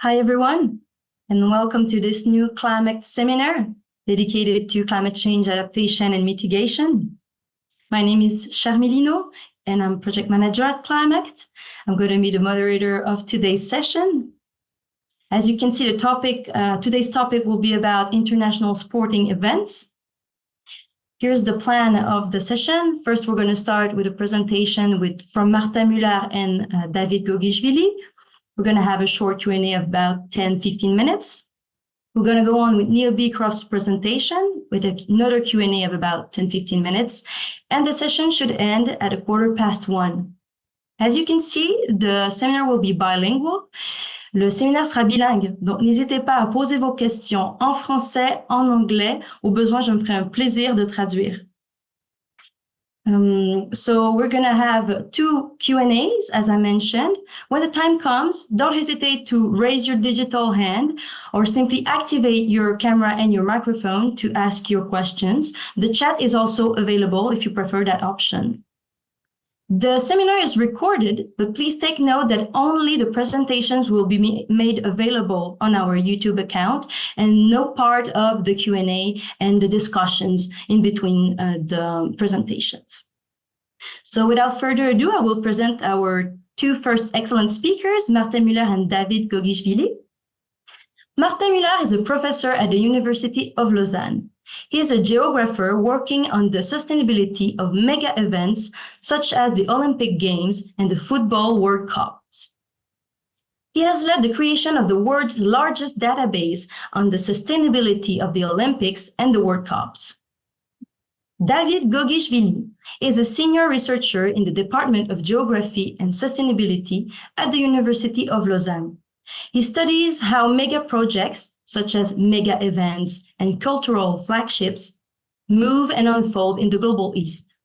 Hi, everyone, and welcome to this new climate seminar dedicated to climate change adaptation and mitigation. My name is Charmilino, and I'm project manager at Climate. I'm going to be the moderator of today's session. As you can see, the topic, today's topic will be about international sporting events. Here's the plan of the session. First, we're going to start with a presentation from Martin Müller and David Gogishvili. We're going to have a short Q&A of about 10-15 minutes. We're going to go on with Neil Beecroft's presentation with another Q&A of about 10-15 minutes. And the session should end at 1:15. As you can see, the seminar will be bilingual. Le séminaire sera bilingue, donc n'hésitez pas à poser vos questions en français, en anglais. Au besoin, je me ferai un plaisir de traduire. So we're going to have 2 Q&As, as I mentioned. When the time comes, don't hesitate to raise your digital hand or simply activate your camera and your microphone to ask your questions. The chat is also available if you prefer that option. The seminar is recorded, but please take note that only the presentations will be made available on our YouTube account and no part of the Q&A and the discussions in between the presentations. So without further ado, I will present our 2 first excellent speakers, Martin Müller and David Gogishvili. Martin Müller is a professor at the University of Lausanne. He is a geographer working on the sustainability of mega events such as the Olympic Games and the Football World Cups. He has led the creation of the world's largest database on the sustainability of the Olympics and the World Cups. David Gogishvili is a senior researcher in the Department of Geography and Sustainability at the University of Lausanne. He studies how mega projects, such as mega events and cultural flagships, move and unfold in the global East.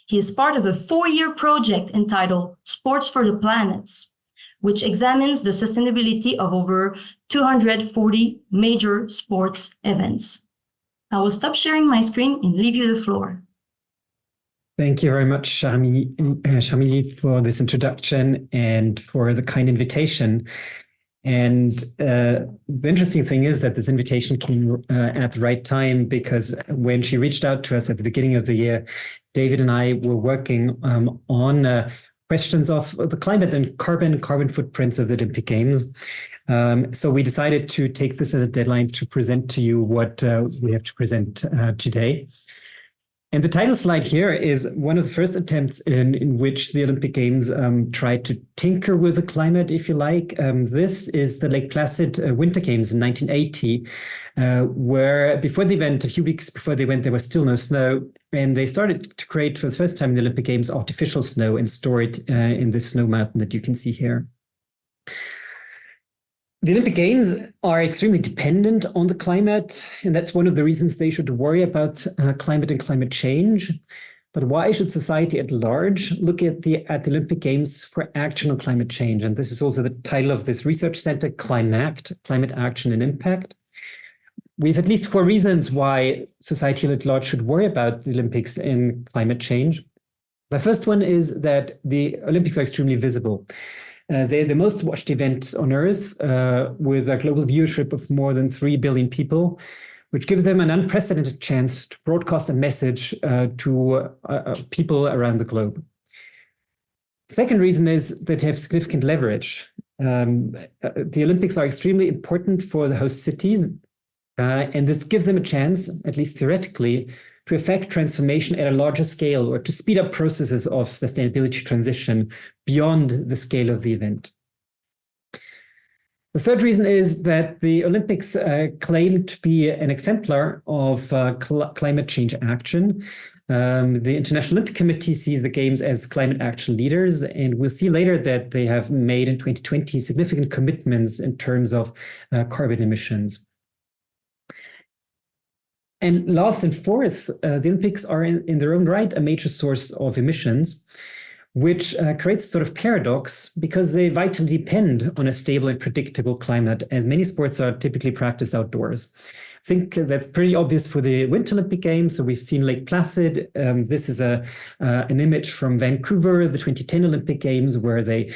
He is part of a 4-year project entitled Sports for the Planets, which examines the sustainability of over 240 major sports events. I will stop sharing my screen and leave you the floor. Thank you very much, Charmili, for this introduction and for the kind invitation. And the interesting thing is that this invitation came at the right time, because when she reached out to us at the beginning of the year, David and I were working on questions of the climate and carbon footprints of the Olympic Games. So we decided to take this as a deadline to present to you what we have to present today. And the title slide here is one of the first attempts in which the Olympic Games tried to tinker with the climate, if you like. This is the Lake Placid Winter Games in 1980, where before the event, a few weeks before the event, there was still no snow. And they started to create for the first time in the Olympic Games artificial snow and store it in this snow mountain that you can see here. The Olympic Games are extremely dependent on the climate, and that's one of the reasons they should worry about climate and climate change. But why should society at large look at the Olympic Games for action on climate change? And this is also the title of this research center, Climate Action and Impact. We have at least 4 reasons why society at large should worry about the Olympics and climate change. The first one is that the Olympics are extremely visible. They're the most watched event on Earth, with a global viewership of more than 3 billion people, which gives them an unprecedented chance to broadcast a message to people around the globe. Second reason is that they have significant leverage. The Olympics are extremely important for the host cities, and this gives them a chance, at least theoretically, to affect transformation at a larger scale or to speed up processes of sustainability transition beyond the scale of the event. The third reason is that the Olympics claim to be an exemplar of climate change action. The International Olympic Committee sees the Games as climate action leaders, and we'll see later that they have made in 2020 significant commitments in terms of carbon emissions. And last and fourth, the Olympics are in their own right a major source of emissions, which creates a sort of paradox because they vitally depend on a stable and predictable climate, as many sports are typically practiced outdoors. think that's pretty obvious for the Winter Olympic Games. So we've seen Lake Placid. This is an image from Vancouver, the 2010 Olympic Games, where they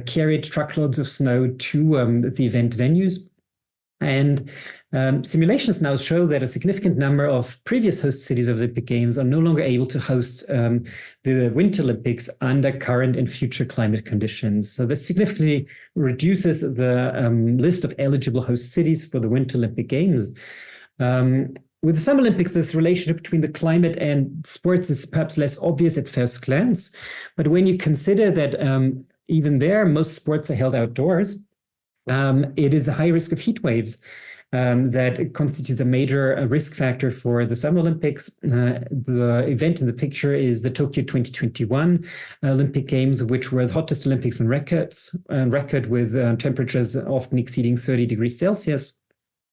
carried truckloads of snow to the event venues. And simulations now show that a significant number of previous host cities of the Olympic Games are no longer able to host the Winter Olympics under current and future climate conditions. So this significantly reduces the list of eligible host cities for the Winter Olympic Games. With the Summer Olympics, this relationship between the climate and sports is perhaps less obvious at first glance. But when you consider that even there, most sports are held outdoors, it is the high risk of heat waves that constitutes a major risk factor for the Summer Olympics. The event in the picture is the Tokyo 2021 Olympic Games, which were the hottest Olympics on record with temperatures often exceeding 30 degrees Celsius.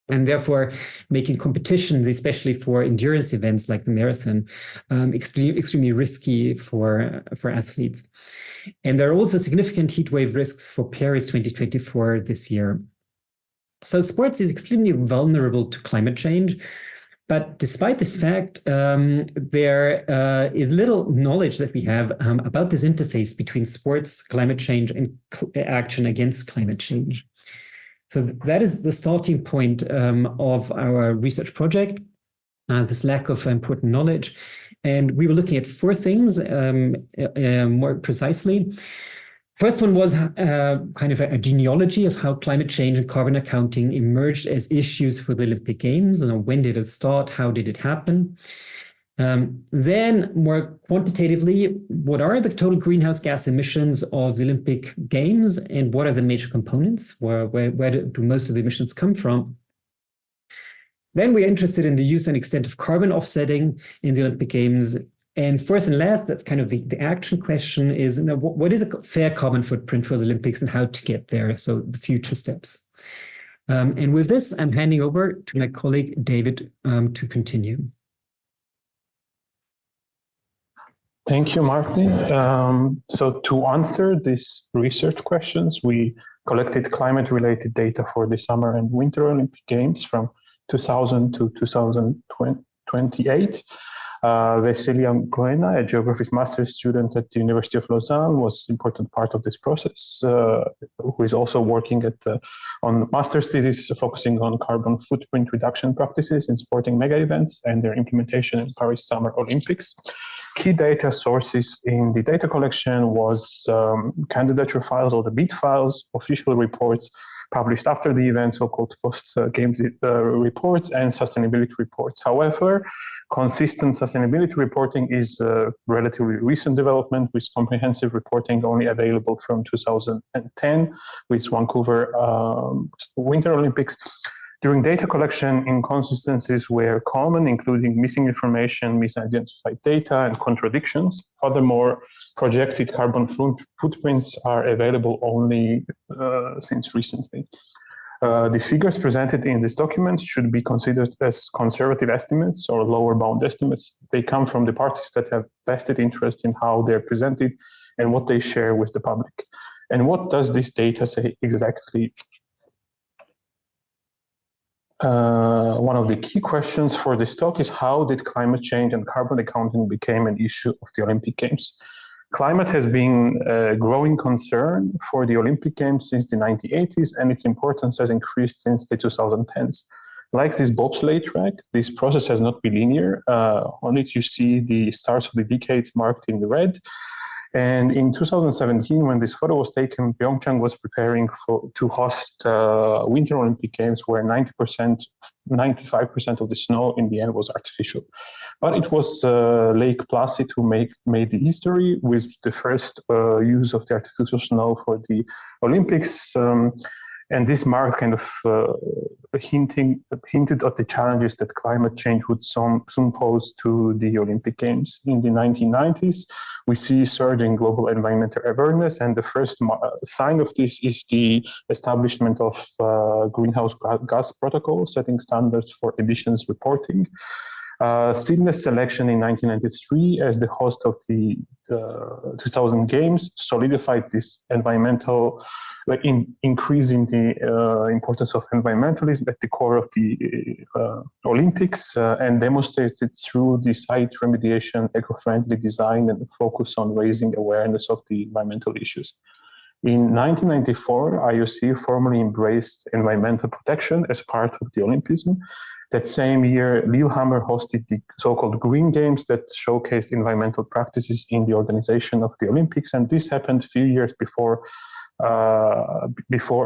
And therefore making competitions, especially for endurance events like the marathon, extremely risky for athletes. And there are also significant heat wave risks for Paris 2024 this year. So sports is extremely vulnerable to climate change. But despite this fact, there is little knowledge that we have about this interface between sports, climate change, and action against climate change. So that is the starting point of our research project, this lack of important knowledge. And we were looking at four things more precisely. First one was kind of a genealogy of how climate change and carbon accounting emerged as issues for the Olympic Games. When did it start? How did it happen? Then more quantitatively, what are the total greenhouse gas emissions of the Olympic Games and what are the major components? Where do most of the emissions come from? Then we're interested in the use and extent of carbon offsetting in the Olympic Games. And fourth and last, that's kind of the action question is, what is a fair carbon footprint for the Olympics and how to get there? So the future steps. And with this, I'm handing over to my colleague, David, to continue. Thank you, Martin. So to answer these research questions, we collected climate-related data for the Summer and Winter Olympic Games from 2000 to 2028. Vasilia Goena, a geography master's student at the University of Lausanne, was an important part of this process, who is also working on master's thesis focusing on carbon footprint reduction practices in sporting mega events and their implementation in Paris Summer Olympics. Key data sources in the data collection was candidature files or the bid files, official reports published after the event, so-called post-games reports, and sustainability reports. However, consistent sustainability reporting is a relatively recent development, with comprehensive reporting only available from 2010 with Vancouver Winter Olympics. During data collection, inconsistencies were common, including missing information, misidentified data, and contradictions. Furthermore, projected carbon footprints are available only since recently. The figures presented in this document should be considered as conservative estimates or lower bound estimates. They come from the parties that have vested interest in how they're presented and what they share with the public. And what does this data say exactly? One of the key questions for this talk is, how did climate change and carbon accounting become an issue of the Olympic Games? Climate has been a growing concern for the Olympic Games since the 1980s, and its importance has increased since the 2010s. Like this bobsleigh track, this process has not been linear. On it, you see the stars of the decades marked in the red. And in 2017, when this photo was taken, Pyeongchang was preparing to host Winter Olympic Games, where 95% of the snow in the end was artificial. But it was Lake Placid who made the history with the first use of the artificial snow for the Olympics. And this marked kind of hinted at the challenges that climate change would soon pose to the Olympic Games. In the 1990s, we see surging global environmental awareness, and the first sign of this is the establishment of greenhouse gas protocol, setting standards for emissions reporting. Sydney's selection in 1993 as the host of the 2000 Games solidified this environmental, increasing the importance of environmentalism at the core of the Olympics, and demonstrated through the site remediation, eco-friendly design, and focus on raising awareness of the environmental issues. In 1994, IOC formally embraced environmental protection as part of the Olympism. That same year, Lillehammer hosted the so-called Green Games that showcased environmental practices in the organization of the Olympics, and this happened a few years before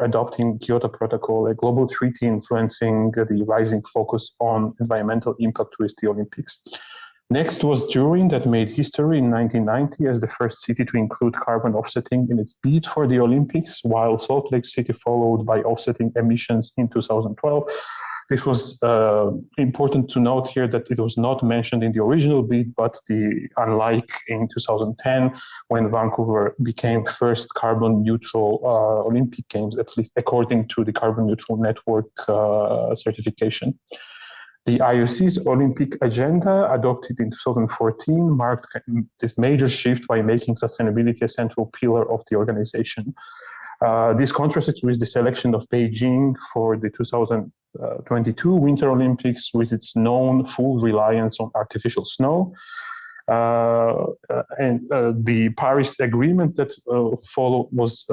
adopting Kyoto Protocol, a global treaty influencing the rising focus on environmental impact with the Olympics. Next was Turin, that made history in 1990 as the first city to include carbon offsetting in its bid for the Olympics, while Salt Lake City followed by offsetting emissions in 2012. This was important to note here that it was not mentioned in the original bid, but unlike in 2010, when Vancouver became first carbon neutral Olympic Games, at least according to the Carbon Neutral Network certification. The IOC's Olympic agenda, adopted in 2014, marked this major shift by making sustainability a central pillar of the organization. This contrasted with the selection of Beijing for the 2022 Winter Olympics, with its known full reliance on artificial snow. The Paris Agreement that followed was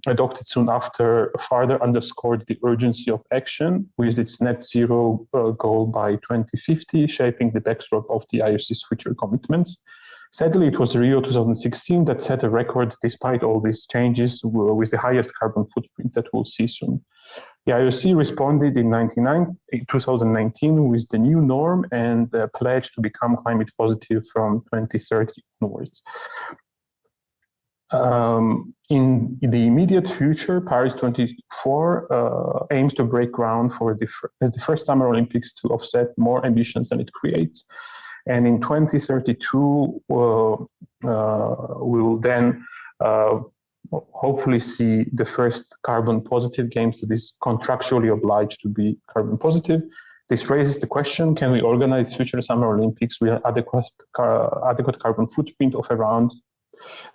adopted soon after, further underscored the urgency of action with its net zero goal by 2050, shaping the backdrop of the IOC's future commitments. Sadly, it was Rio 2016 that set a record despite all these changes, with the highest carbon footprint that we'll see soon. The IOC responded in 2019 with the new norm and pledged to become climate positive from 2030 onwards. In the immediate future, Paris 24 aims to break ground as the first Summer Olympics to offset more emissions than it creates. And in 2032, we will then hopefully see the first carbon positive games that is contractually obliged to be carbon positive. This raises the question, can we organize future Summer Olympics with adequate carbon footprint of around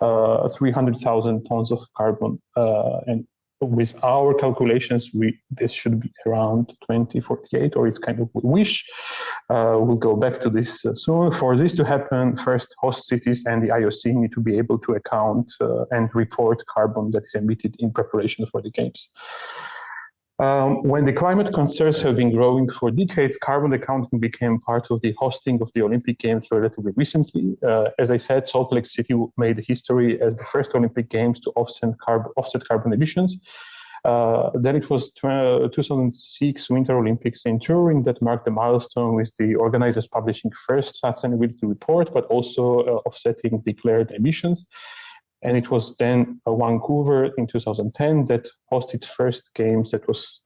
300,000 tons of carbon? And with our calculations, this should be around 2048, or it's kind of a wish. We'll go back to this soon. For this to happen, first host cities and the IOC need to be able to account and report carbon that is emitted in preparation for the Games. When the climate concerns have been growing for decades, carbon accounting became part of the hosting of the Olympic Games relatively recently. As I said, Salt Lake City made history as the first Olympic Games to offset carbon emissions. Then it was 2006 Winter Olympics in Turin that marked the milestone, with the organizers publishing first sustainability report, but also offsetting declared emissions. And it was then Vancouver in 2010 that hosted first Games that was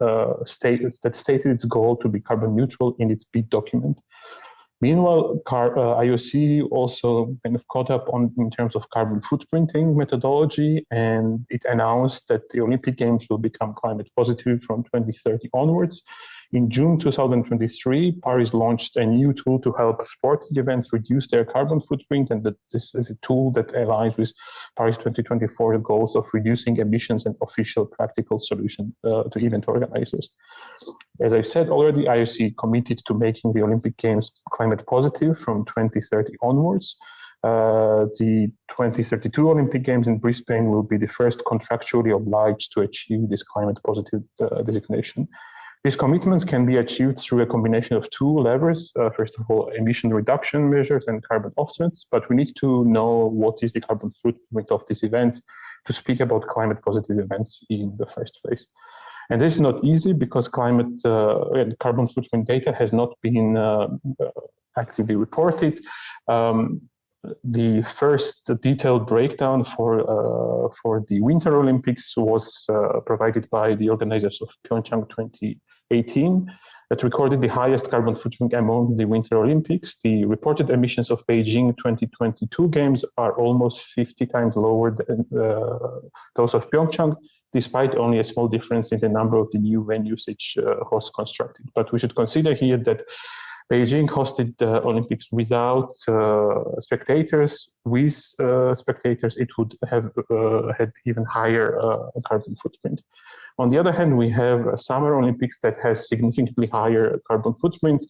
stated its goal to be carbon neutral in its bid document. Meanwhile, IOC also kind of caught up in terms of carbon footprinting methodology, and it announced that the Olympic Games will become climate positive from 2030 onwards. In June 2023, Paris launched a new tool to help sporting events reduce their carbon footprint, and that this is a tool that aligns with Paris 2024 goals of reducing emissions and official practical solution to event organizers. As I said already, IOC committed to making the Olympic Games climate positive from 2030 onwards. The 2032 Olympic Games in Brisbane will be the first contractually obliged to achieve this climate positive designation. These commitments can be achieved through a combination of two levers. First of all, emission reduction measures and carbon offsets, but we need to know what is the carbon footprint of these events to speak about climate positive events in the first place. And this is not easy because carbon footprint data has not been actively reported. The first detailed breakdown for the Winter Olympics was provided by the organizers of Pyeongchang 2018 that recorded the highest carbon footprint among the Winter Olympics. The reported emissions of Beijing 2022 Games are almost 50 times lower than those of Pyeongchang, despite only a small difference in the number of the new venues each host constructed. But we should consider here that Beijing hosted the Olympics without spectators. With spectators, it would have had even higher carbon footprint. On the other hand, we have Summer Olympics that has significantly higher carbon footprints.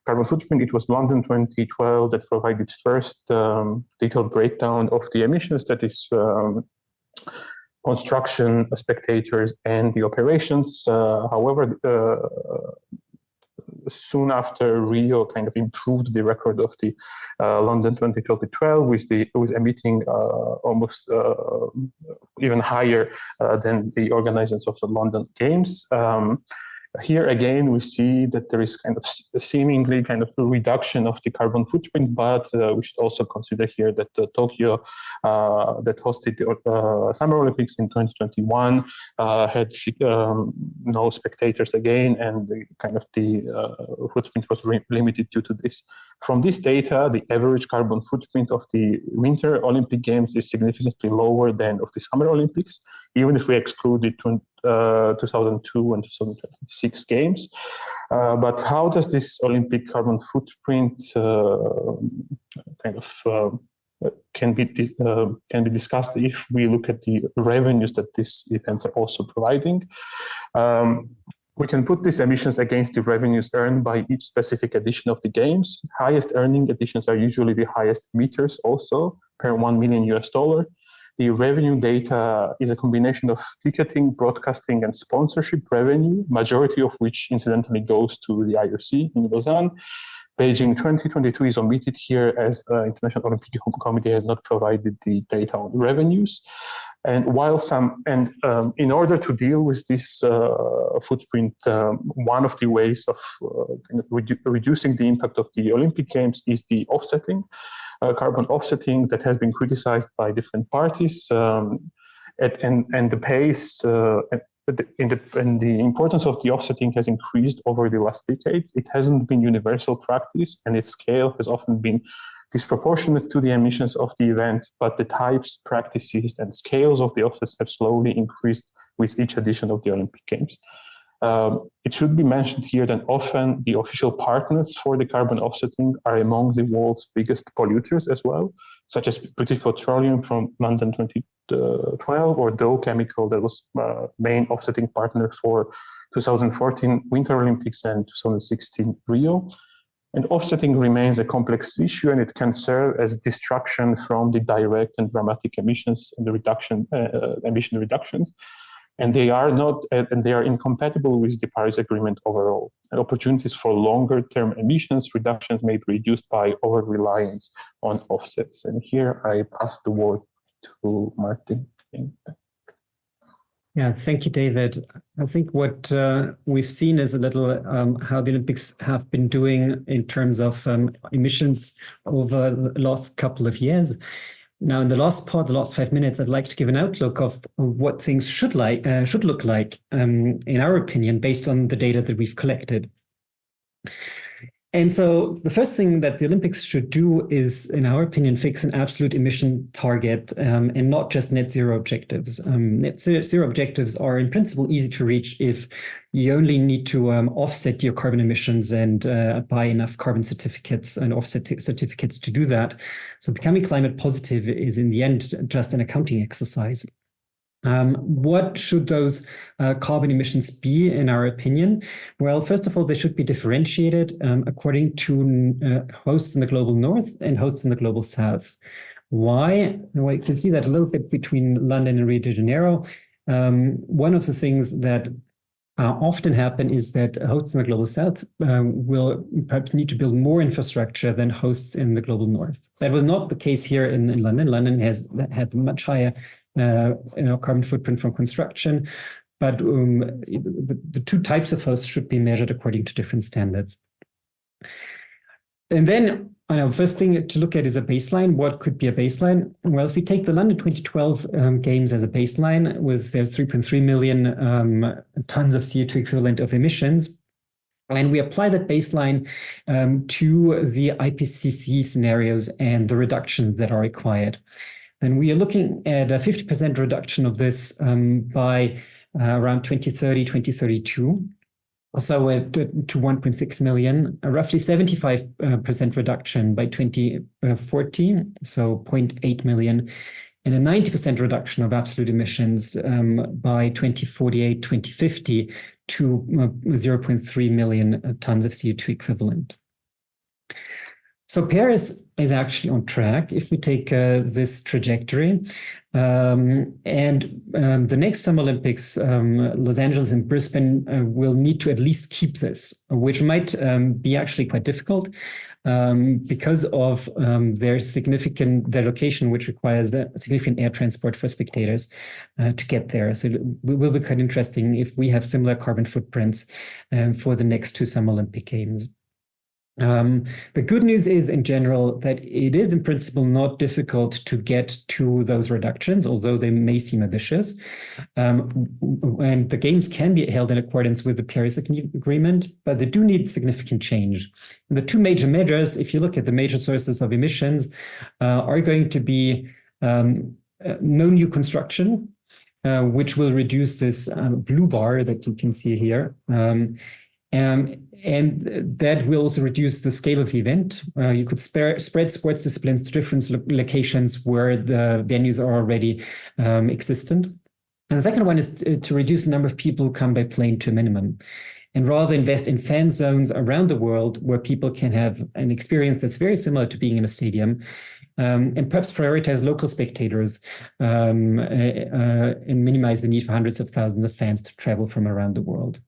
It was London 2012 that provided first detailed breakdown of the emissions, that is construction, spectators, and the operations. However, soon after, Rio kind of improved the record of the London 2012 with emitting almost even higher than the organizers of the London Games. Here again, we see that there is kind of seemingly kind of a reduction of the carbon footprint, but we should also consider here that Tokyo, that hosted the Summer Olympics in 2021, had no spectators again, and the footprint was limited due to this. From this data, the average carbon footprint of the Winter Olympic Games is significantly lower than of the Summer Olympics, even if we exclude the 2002 and 2026 games. But how does this Olympic carbon footprint can be discussed if we look at the revenues that these events are also providing? We can put these emissions against the revenues earned by each specific edition of the games. Highest earning editions are usually the highest emitters also, per $1 million. The revenue data is a combination of ticketing, broadcasting, and sponsorship revenue, majority of which incidentally goes to the IOC in Lausanne. Beijing 2022 is omitted here as International Olympic Committee has not provided the data on revenues. And in order to deal with this footprint, one of the ways of reducing the impact of the Olympic Games is the offsetting. Carbon offsetting that has been criticized by different parties, and the pace and the importance of the offsetting has increased over the last decades. It hasn't been universal practice, and its scale has often been disproportionate to the emissions of the event, but the types, practices, and scales of the offsets have slowly increased with each edition of the Olympic Games. It should be mentioned here that often the official partners for the carbon offsetting are among the world's biggest polluters as well, such as British Petroleum from London 2012 or Dow Chemical, that was main offsetting partner for 2014 Winter Olympics and 2016 Rio. And offsetting remains a complex issue, and it can serve as distraction from the direct and dramatic emissions and the emission reductions. And they are incompatible with the Paris Agreement overall. And opportunities for longer-term emissions reductions may be reduced by over-reliance on offsets. And here I pass the word to Martin. Yeah, thank you, David. I think what we've seen is a little how the Olympics have been doing in terms of emissions over the last couple of years. Now, in the last 5 minutes, I'd like to give an outlook of what things should look like, in our opinion, based on the data that we've collected. And so the first thing that the Olympics should do is, in our opinion, fix an absolute emission target and not just net zero objectives. Net zero objectives are in principle easy to reach if you only need to offset your carbon emissions and buy enough carbon certificates and offset certificates to do that. So becoming climate positive is in the end just an accounting exercise. What should those carbon emissions be, in our opinion? Well, first of all, they should be differentiated according to hosts in the global north and hosts in the global south. Why? Well, you can see that a little bit between London and Rio de Janeiro. One of the things that often happen is that hosts in the global south will perhaps need to build more infrastructure than hosts in the global north. That was not the case here in London. London has had much higher carbon footprint from construction, but the two types of hosts should be measured according to different standards. And then, first thing to look at is a baseline. What could be a baseline? Well, if we take the London 2012 games as a baseline with their 3.3 million tons of CO2 equivalent of emissions, and we apply that baseline to the IPCC scenarios and the reductions that are required, then we are looking at a 50% reduction of this by around 2030, 2032. Also to 1.6 million, a roughly 75% reduction by 2040, so 0.8 million, and a 90% reduction of absolute emissions by 2048, 2050 to 0.3 million tons of CO2 equivalent. So Paris is actually on track if we take this trajectory. The next Summer Olympics, Los Angeles and Brisbane, will need to at least keep this, which might be actually quite difficult because of their location, which requires significant air transport for spectators to get there. So it will be quite interesting if we have similar carbon footprints for the next two Summer Olympic Games. The good news is, in general, that it is in principle not difficult to get to those reductions, although they may seem ambitious. And the games can be held in accordance with the Paris Agreement, but they do need significant change. And the two major measures, if you look at the major sources of emissions, are going to be no new construction, which will reduce this blue bar that you can see here. And that will also reduce the scale of the event. You could spread sports disciplines to different locations where the venues are already existent. And the second one is to reduce the number of people who come by plane to a minimum, and rather invest in fan zones around the world where people can have an experience that's very similar to being in a stadium, and perhaps prioritize local spectators and minimize the need for hundreds of thousands of fans to travel from around the world.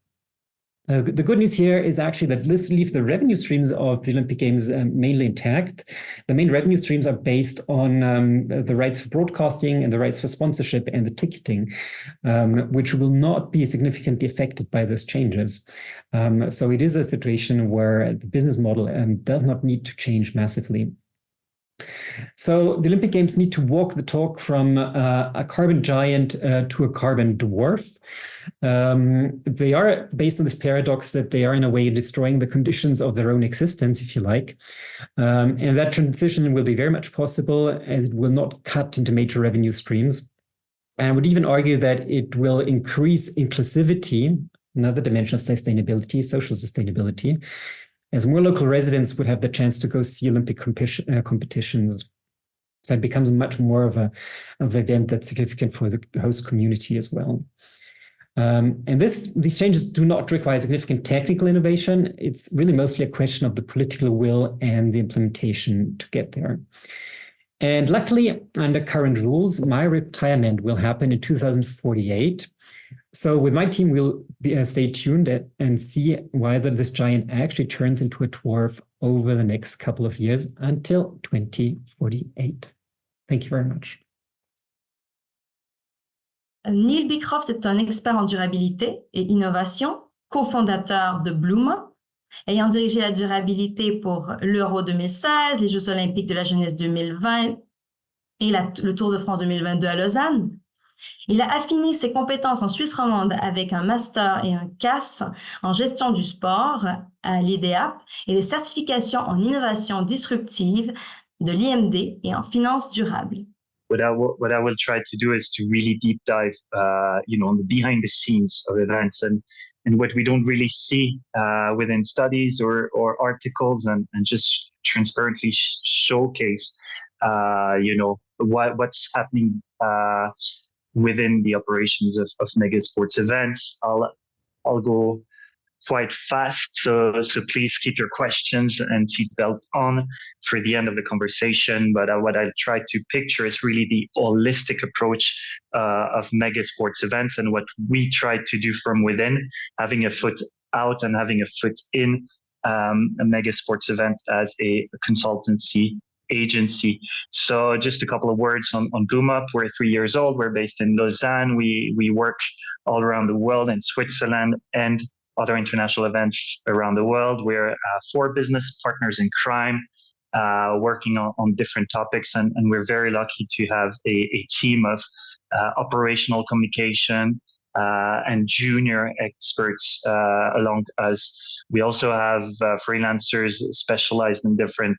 The good news here is actually that this leaves the revenue streams of the Olympic Games mainly intact. The main revenue streams are based on the rights for broadcasting and the rights for sponsorship and the ticketing, which will not be significantly affected by those changes. So it is a situation where the business model does not need to change massively. So the Olympic Games need to walk the talk from a carbon giant to a carbon dwarf. They are based on this paradox that they are in a way destroying the conditions of their own existence, if you like. And that transition will be very much possible as it will not cut into major revenue streams. And I would even argue that it will increase inclusivity, another dimension of sustainability, social sustainability, as more local residents would have the chance to go see Olympic competitions. So it becomes much more of an event that's significant for the host community as well. And these changes do not require significant technical innovation. It's really mostly a question of the political will and the implementation to get there. And luckily, under current rules, my retirement will happen in 2048. So with my team, we'll stay tuned and see whether this giant actually turns into a dwarf over the next couple of years until 2048. Thank you very much. Neil Beecroft est un expert en durabilité et innovation, cofondateur de bloomUp, ayant dirigé la durabilité pour l'Euro 2016, les Jeux olympiques de la jeunesse 2020 et le Tour de France 2022 à Lausanne. Il a affiné ses compétences en Suisse romande avec un master et un CAS en gestion du sport à l'IDEAP et des certifications en innovation disruptive de l'IMD et en finance durable. What I will try to do is to really deep dive, on the behind the scenes of events and what we don't really see within studies or articles, and just transparently showcase, what's happening within the operations of mega sports events. I'll go quite fast, so please keep your questions and seatbelt on for the end of the conversation. But what I try to picture is really the holistic approach of mega sports events and what we try to do from within, having a foot out and having a foot in a mega sports event as a consultancy agency. So just a couple of words on bloomUp. We're 3 years old. We're based in Lausanne. We work all around the world in Switzerland and other international events around the world. We're 4 business partners in crime, working on different topics, and we're very lucky to have a team of operational communication and junior experts along us. We also have freelancers specialized in different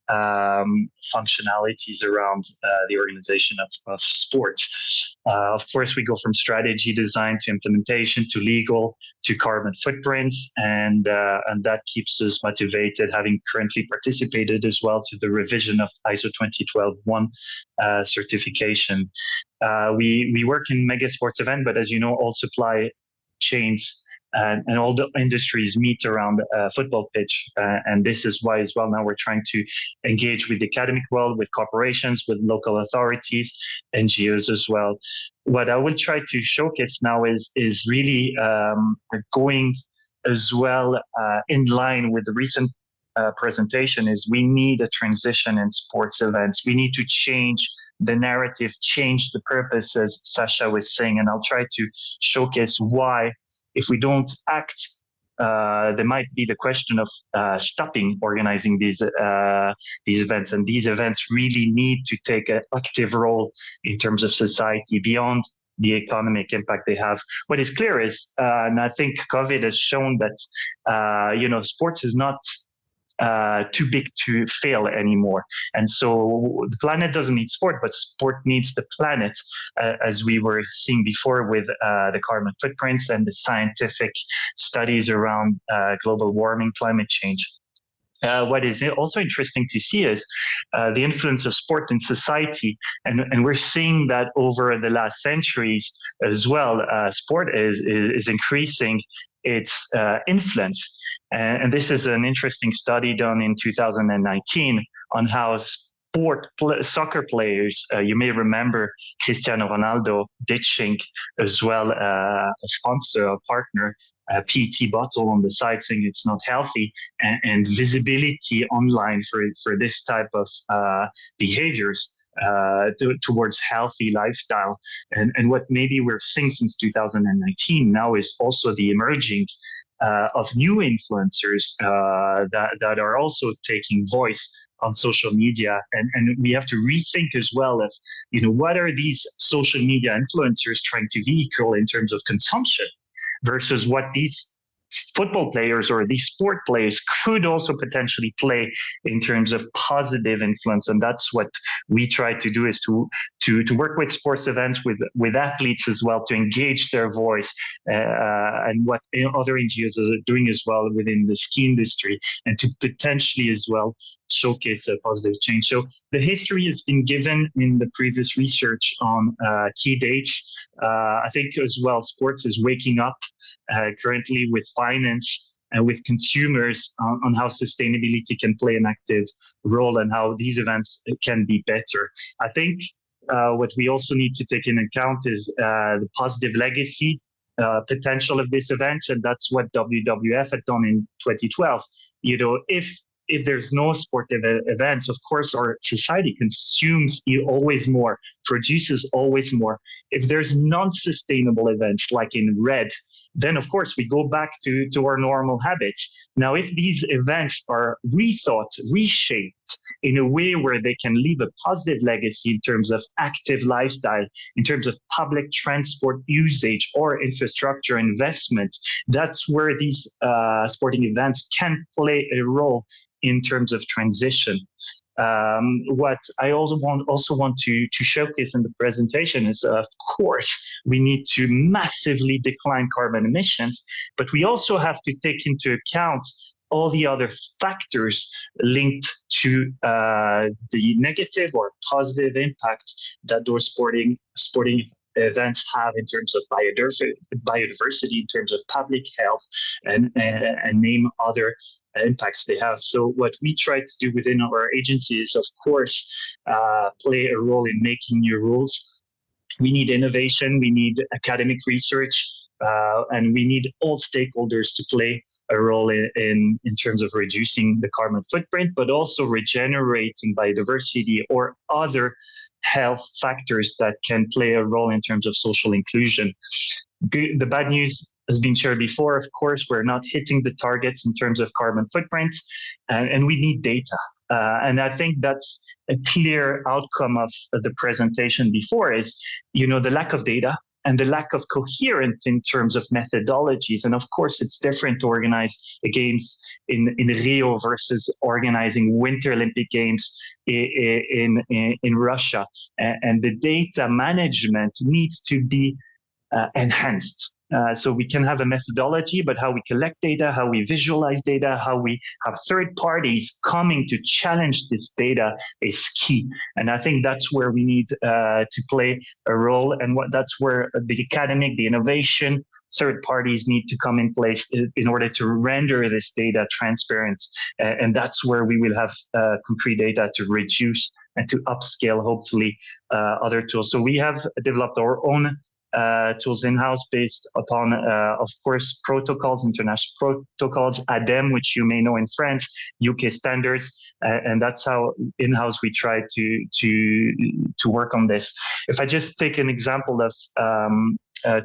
functionalities around the organization of sports. Of course, we go from strategy design to implementation to legal to carbon footprints, and that keeps us motivated, having currently participated as well to the revision of ISO 2012-1 certification. We work in mega sports event, but as you know, all supply chains and all the industries meet around a football pitch. And this is why as well now we're trying to engage with the academic world, with corporations, with local authorities, NGOs as well. What I will try to showcase now is really going as well in line with the recent presentation, is we need a transition in sports events. We need to change the narrative, change the purpose, as Sasha was saying, and I'll try to showcase why, if we don't act, there might be the question of stopping organizing these events, and these events really need to take an active role in terms of society beyond the economic impact they have. What is clear is, and I think COVID has shown that, sports is not too big to fail anymore. And so the planet doesn't need sport, but sport needs the planet, as we were seeing before with the carbon footprints and the scientific studies around global warming, climate change. What is also interesting to see is the influence of sport in society, and we're seeing that over the last centuries as well. Sport is increasing its influence, and this is an interesting study done in 2019 on how soccer players, you may remember Cristiano Ronaldo ditching as well a sponsor, a partner, a PET bottle on the side, saying it's not healthy, and visibility online for this type of behaviors towards healthy lifestyle. And what maybe we're seeing since 2019 now is also the emerging of new influencers that are also taking voice on social media, and we have to rethink as well of, what are these social media influencers trying to vehicle in terms of consumption, versus what these football players or these sport players could also potentially play in terms of positive influence. And that's what we try to do, is to work with sports events, with athletes as well, to engage their voice, and what other NGOs are doing as well within the ski industry, and to potentially as well showcase a positive change. So the history has been given in the previous research on key dates. I think as well, sports is waking up currently with finance and with consumers on how sustainability can play an active role and how these events can be better. I think what we also need to take into account is the positive legacy potential of these events, and that's what WWF had done in 2012. If there's no sportive events, of course, our society consumes always more, produces always more. If there's non-sustainable events, like in red, then of course we go back to our normal habits. Now, if these events are rethought, reshaped in a way where they can leave a positive legacy in terms of active lifestyle, in terms of public transport usage or infrastructure investment, that's where these sporting events can play a role in terms of transition. What I also want to showcase in the presentation is, of course, we need to massively decline carbon emissions, but we also have to take into account all the other factors linked to the negative or positive impact that those sporting events have in terms of biodiversity, in terms of public health, and name other impacts they have. So what we try to do within our agency is, of course, play a role in making new rules. We need innovation, we need academic research, and we need all stakeholders to play a role in terms of reducing the carbon footprint, but also regenerating biodiversity or other health factors that can play a role in terms of social inclusion. The bad news has been shared before. Of course, we're not hitting the targets in terms of carbon footprint, and we need data. And I think that's a clear outcome of the presentation before, is, the lack of data and the lack of coherence in terms of methodologies. And of course, it's different to organize games in Rio versus organizing Winter Olympic Games in Russia. And the data management needs to be enhanced. So we can have a methodology, but how we collect data, how we visualize data, how we have third parties coming to challenge this data is key. And I think that's where we need to play a role, and that's where the academic, the innovation, third parties need to come in place in order to render this data transparent. And that's where we will have concrete data to reduce and to upscale, hopefully, other tools. So we have developed our own tools in-house based upon, of course, protocols, international protocols, ADEME, which you may know in France, UK standards, and that's how in-house we try to work on this. If I just take an example of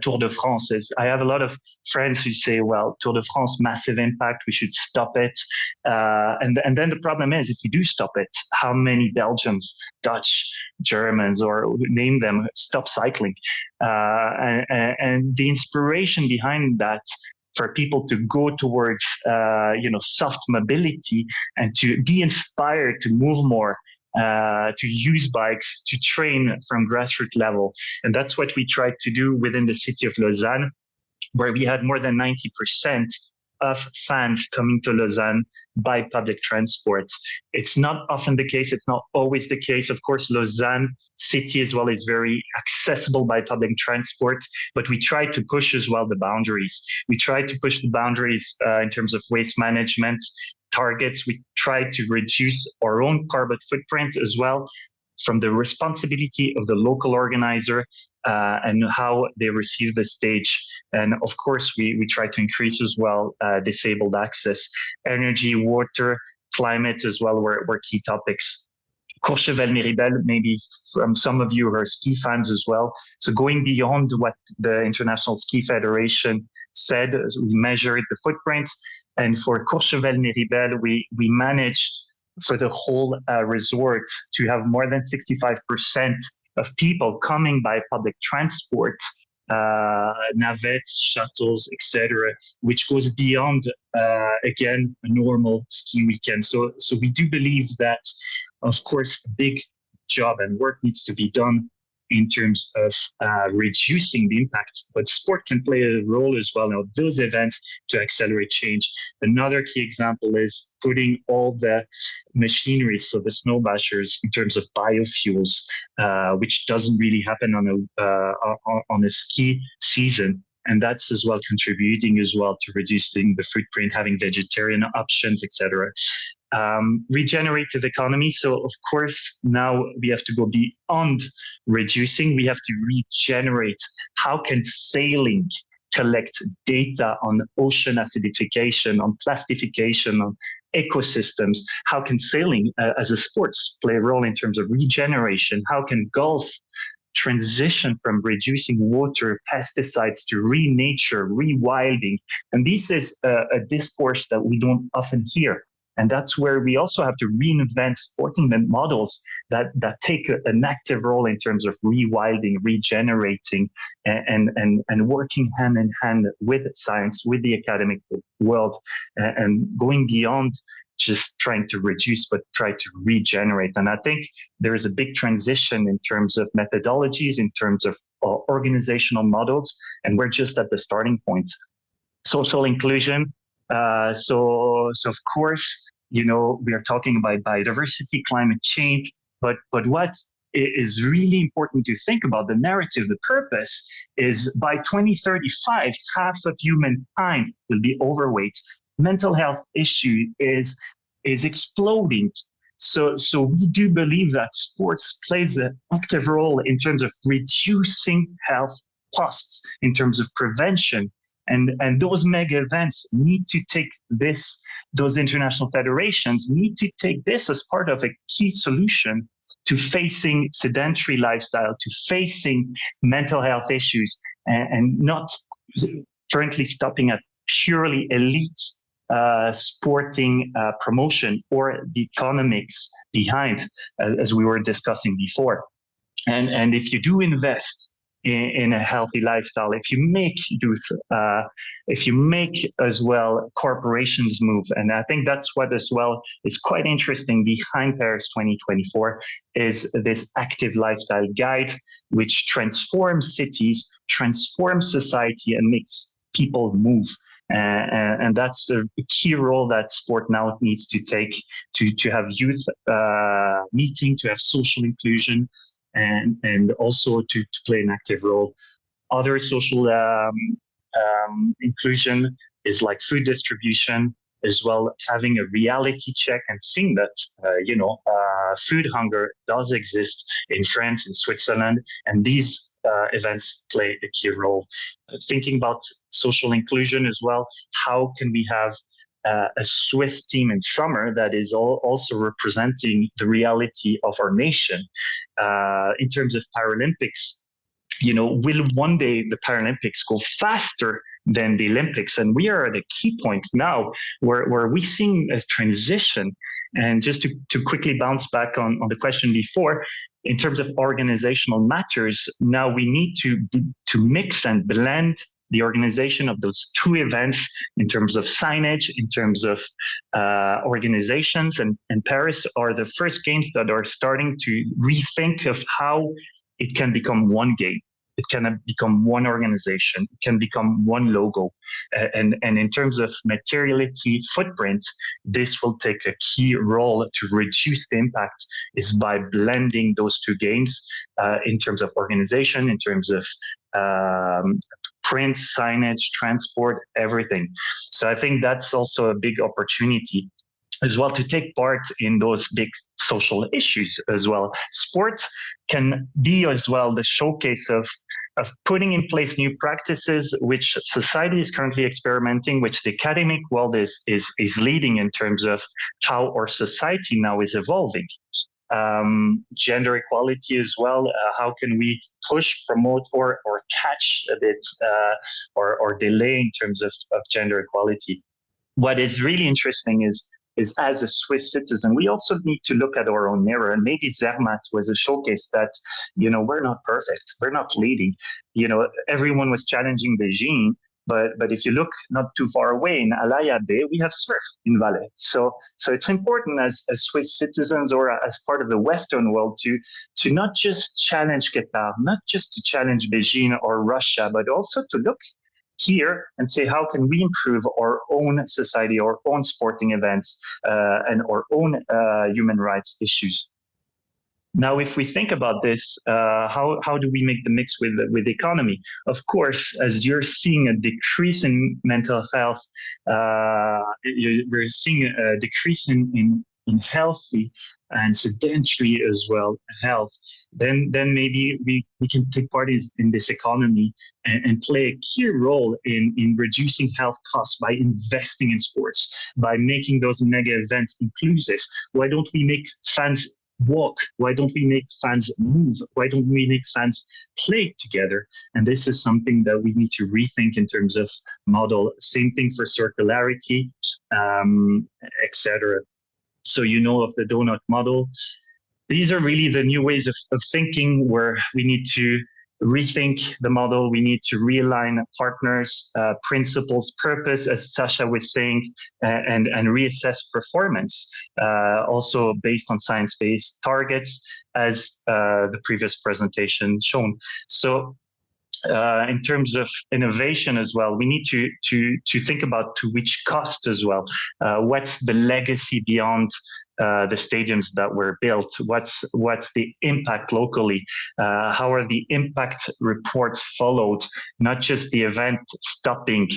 Tour de France, I have a lot of friends who say, well, Tour de France, massive impact, we should stop it. And then the problem is, if you do stop it, how many Belgians, Dutch, Germans, or name them, stop cycling? And the inspiration behind that for people to go towards, soft mobility and to be inspired to move more, to use bikes, to train from grassroots level. And that's what we tried to do within the city of Lausanne, where we had more than 90% of fans coming to Lausanne by public transport. It's not often the case. It's not always the case. Of course, Lausanne city as well is very accessible by public transport, but we try to push as well the boundaries. We try to push the boundaries in terms of waste management targets. We try to reduce our own carbon footprint as well, from the responsibility of the local organizer and how they receive the stage. And of course, we try to increase as well disabled access. Energy, water, climate as well were key topics. Courchevel-Méribel, maybe from some of you who are ski fans as well. So going beyond what the International Ski Federation said, we measured the footprint. And for Courchevel-Méribel, we managed for the whole resort to have more than 65% of people coming by public transport, navettes, shuttles, etc., which goes beyond, again, a normal ski weekend. So we do believe that, of course, a big job and work needs to be done in terms of reducing the impact, but sport can play a role as well in those events to accelerate change. Another key example is putting all the machinery, so the snow bashers, in terms of biofuels, which doesn't really happen on a ski season. And that's as well contributing as well to reducing the footprint, having vegetarian options, etc. Regenerative economy. So of course, now we have to go beyond reducing. We have to regenerate. How can sailing collect data on ocean acidification, on plastification, on ecosystems? How can sailing as a sports play a role in terms of regeneration? How can golf transition from reducing water, pesticides to re-nature, rewilding? And this is a discourse that we don't often hear. And that's where we also have to reinvent sporting models that take an active role in terms of rewilding, regenerating, and working hand in hand with science, with the academic world, and going beyond just trying to reduce, but try to regenerate. And I think there is a big transition in terms of methodologies, in terms of organizational models, and we're just at the starting point. Social inclusion. So of course, we are talking about biodiversity, climate change, but what is really important to think about, the narrative, the purpose, is by 2035, half of humankind will be overweight. Mental health issue is exploding. So we do believe that sports plays an active role in terms of reducing health costs, in terms of prevention. And those mega events need to take this, those international federations need to take this as part of a key solution to facing sedentary lifestyle, to facing mental health issues, and not currently stopping at purely elite sporting promotion or the economics behind, as we were discussing before. And if you do invest in a healthy lifestyle, if you make youth, if you make as well corporations move, and I think that's what as well is quite interesting behind Paris 2024, is this active lifestyle guide, which transforms cities, transforms society, and makes people move. And that's a key role that sport now needs to take to have youth meeting, to have social inclusion, and also to play an active role. Other social inclusion is like food distribution, as well having a reality check and seeing that food hunger does exist in France, in Switzerland, and these events play a key role. Thinking about social inclusion as well, how can we have a Swiss team in summer that is also representing the reality of our nation? In terms of Paralympics, will one day the Paralympics go faster than the Olympics? And we are at a key point now where we're seeing a transition. And just to quickly bounce back on the question before, in terms of organizational matters, now we need to mix and blend the organization of those two events in terms of signage, in terms of organizations. And Paris are the first games that are starting to rethink of how it can become one game. It can become one organization. It can become one logo. And in terms of materiality footprints, this will take a key role to reduce the impact, is by blending those two games in terms of organization, in terms of print, signage, transport, everything. So I think that's also a big opportunity as well to take part in those big social issues as well. Sports can be as well the showcase of putting in place new practices which society is currently experimenting, which the academic world is leading in terms of how our society now is evolving. Gender equality as well. How can we push, promote, or catch a bit or delay in terms of gender equality? What is really interesting is as a Swiss citizen, we also need to look at our own mirror. And maybe Zermatt was a showcase that, we're not perfect. We're not leading. Everyone was challenging Beijing, but if you look not too far away in Alaya Bay, we have surf in Valais. So it's important as Swiss citizens or as part of the Western world to not just challenge Qatar, not just to challenge Beijing or Russia, but also to look here and say, how can we improve our own society, our own sporting events, and our own human rights issues? Now, if we think about this, how do we make the mix with the economy? Of course, as you're seeing a decrease in mental health, we're seeing a decrease in healthy and sedentary as well health, then maybe we can take part in this economy and play a key role in reducing health costs by investing in sports, by making those mega events inclusive. Why don't we make fans walk? Why don't we make fans move? Why don't we make fans play together? And this is something that we need to rethink in terms of model. Same thing for circularity, etc. So of the donut model. These are really the new ways of thinking, where we need to rethink the model. We need to realign partners, principles, purpose, as Sasha was saying, and reassess performance, also based on science-based targets, as the previous presentation shown. So in terms of innovation as well, we need to think about to which cost as well. What's the legacy beyond the stadiums that were built? What's the impact locally? How are the impact reports followed? Not just the event stopping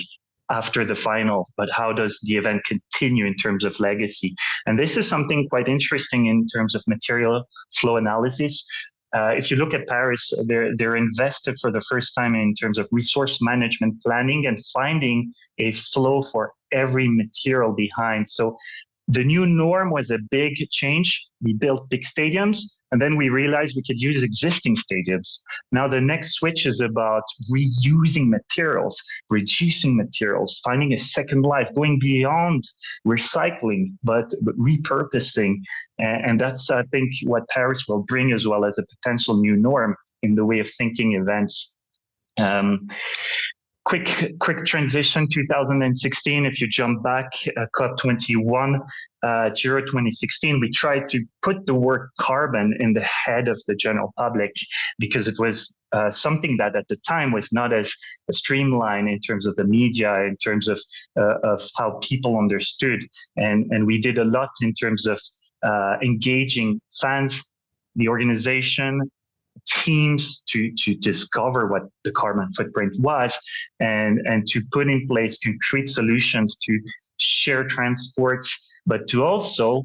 after the final, but how does the event continue in terms of legacy? And this is something quite interesting in terms of material flow analysis. If you look at Paris, they're invested for the first time in terms of resource management planning and finding a flow for every material behind. So the new norm was a big change. We built big stadiums, and then we realized we could use existing stadiums. Now the next switch is about reusing materials, reducing materials, finding a second life, going beyond recycling, but repurposing. And that's, I think, what Paris will bring as well as a potential new norm in the way of thinking events Quick transition, 2016, if you jump back, COP21 to Euro 2016, we tried to put the word carbon in the head of the general public because it was something that at the time was not as streamlined in terms of the media, in terms of how people understood. And we did a lot in terms of engaging fans, the organization, teams to discover what the carbon footprint was and to put in place concrete solutions to share transports, but to also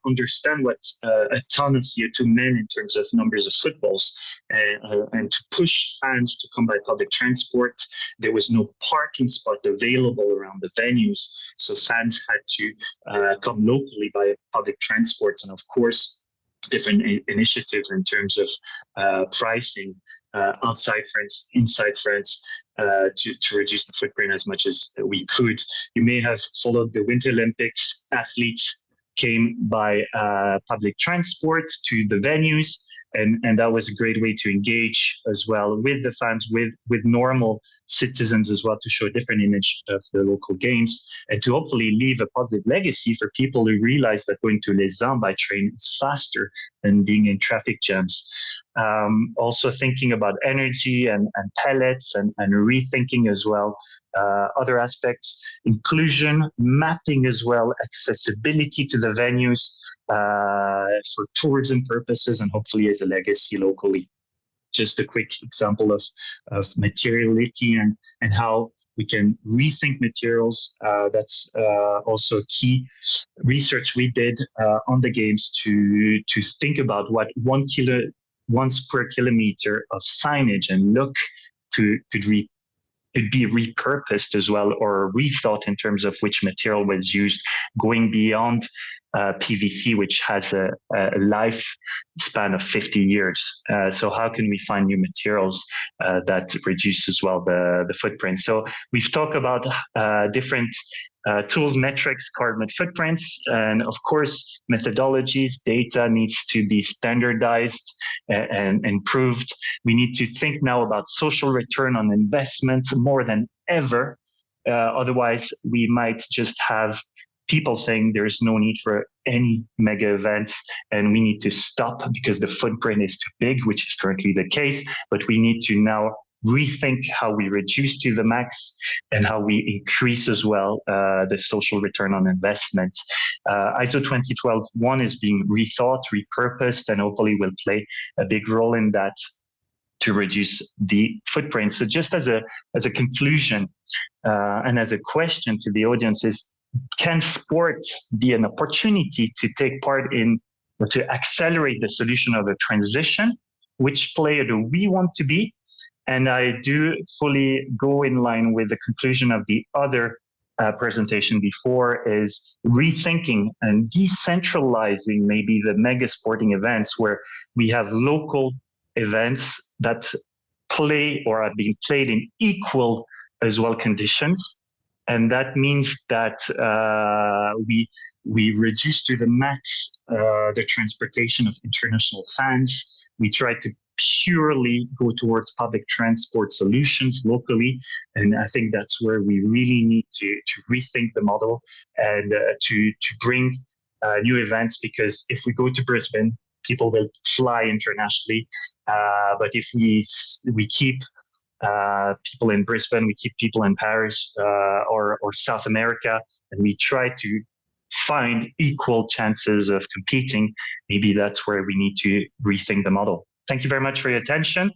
understand what a ton of CO2 meant in terms of numbers of footballs and to push fans to come by public transport. There was no parking spot available around the venues, so fans had to come locally by public transports, and of course different initiatives in terms of pricing outside France, inside France, to reduce the footprint as much as we could. You may have followed the Winter Olympics. Athletes came by public transport to the venues, and that was a great way to engage as well with the fans, with normal citizens as well, to show a different image of the local games and to hopefully leave a positive legacy for people who realize that going to Lausanne by train is faster than being in traffic jams. Also thinking about energy and pellets and rethinking as well other aspects, inclusion, mapping as well, accessibility to the venues for tourism purposes and hopefully as a legacy locally. Just a quick example of materiality and how we can rethink materials. That's also key research we did on the games to think about what 1 square kilometer of signage and look could be repurposed as well, or rethought in terms of which material was used, going beyond PVC, which has a lifespan of 50 years. So how can we find new materials that reduce as well the footprint? So we've talked about different tools, metrics, carbon footprints, and of course, methodologies. Data needs to be standardized and improved. We need to think now about social return on investment more than ever. Otherwise, we might just have people saying there's no need for any mega events and we need to stop because the footprint is too big, which is currently the case. But we need to now rethink how we reduce to the max and how we increase as well the social return on investment. ISO 20121 is being rethought, repurposed, and hopefully will play a big role in that to reduce the footprint. So just as a conclusion and as a question to the audience is, can sport be an opportunity to take part in or to accelerate the solution of a transition? Which player do we want to be? And I do fully go in line with the conclusion of the other presentation before, is rethinking and decentralizing maybe the mega sporting events where we have local events that play or are being played in equal as well conditions. And that means that we reduce to the max the transportation of international fans. We try to purely go towards public transport solutions locally. And I think that's where we really need to rethink the model and to bring new events, because if we go to Brisbane, people will fly internationally. But if we keep people in Brisbane, we keep people in Paris or South America, and we try to find equal chances of competing, maybe that's where we need to rethink the model. Thank you very much for your attention.